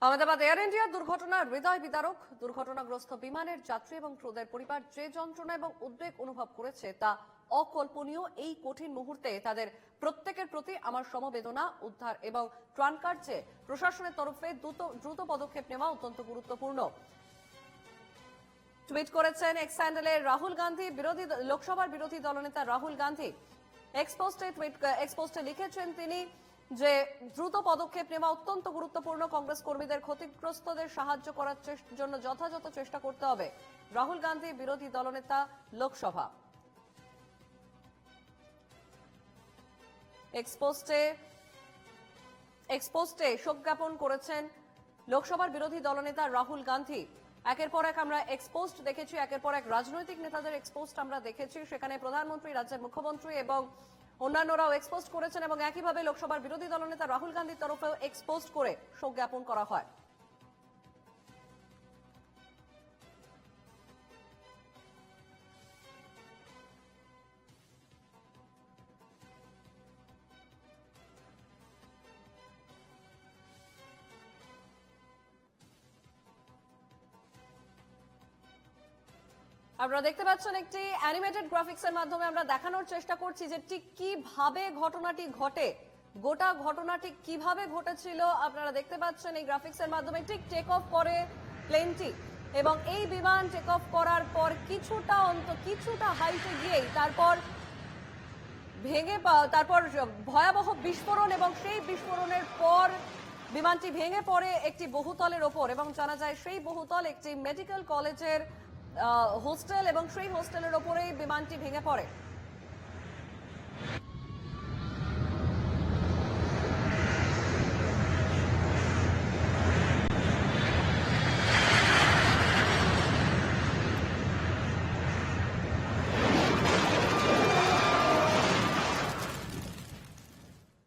Ahmedabad air ইন্ডিয়ার দুর্ঘটনা হৃদয় বিদারক। দুর্ঘটনাগ্রস্ত বিমানের যাত্রী এবং ক্রুদের পরিবার যে যন্ত্রণা এবং উদ্বেগ অনুভব করেছে তা অকল্পনীয়। এই কঠিন মুহূর্তে তাদের প্রত্যেকের প্রতি আমার সমবেদনা। উদ্ধার এবং ত্রাণ কার্যে প্রশাসনের তরফে দ্রুত পদক্ষেপ নেওয়া অত্যন্ত গুরুত্বপূর্ণ। টুইট করেছেন এক্স হ্যান্ডেলে রাহুল গান্ধী, লোকসভার বিরোধী দলনেতা রাহুল গান্ধী এক্সপোস্টে লিখেছেন তিনি যে দ্রুত পদক্ষেপ নেওয়া অত্যন্ত গুরুত্বপূর্ণ। কংগ্রেস কর্মীদের ক্ষতিগ্রস্তদের সাহায্য করার জন্য যথাযথ চেষ্টা করতে হবে। রাহুল গান্ধী, বিরোধী দলনেতা, লোকসভা। এক্সপোস্টে শোক জ্ঞাপন করেছেন লোকসভার বিরোধী দলনেতা রাহুল গান্ধী। একের পর এক আমরা এক্সপোস্ট দেখেছি, একের পর এক রাজনৈতিক নেতাদের এক্সপোস্ট আমরা দেখেছি। সেখানে প্রধানমন্ত্রী, রাজ্যের মুখ্যমন্ত্রী এবং অন্যান্যরাও এক্সপোস্ট করেছেন এবং একইভাবে লোকসভার বিরোধী দলনেতা রাহুল গান্ধীর তরফেও এক্সপোস্ট করে শোক জ্ঞাপন করা হয়। আপনারা দেখতে পাচ্ছেন একটি অ্যানিমেটেড গ্রাফিক্স এর মাধ্যমে আমরা দেখানোর চেষ্টা করছি যে ঠিক কিভাবে ঘটনাটি ঘটে, গোটা ঘটনাটি কিভাবে ঘটেছিল। আপনারা দেখতে পাচ্ছেন এই গ্রাফিক্স এর মাধ্যমে ঠিক টেক অফ করে প্লেনটি এবং এই বিমান টেক অফ করার পর কিছুটা হাইটে গিয়েই তারপর ভয়াবহ বিস্ফোরণ এবং সেই বিস্ফোরণের পর বিমানটি ভেঙে পড়ে একটি বহুতলের ওপর এবং জানা যায় সেই বহুতল একটি মেডিকেল কলেজের হোস্টেল এবং সেই হোস্টেলের ওপরেই বিমানটি ভেঙে পড়ে।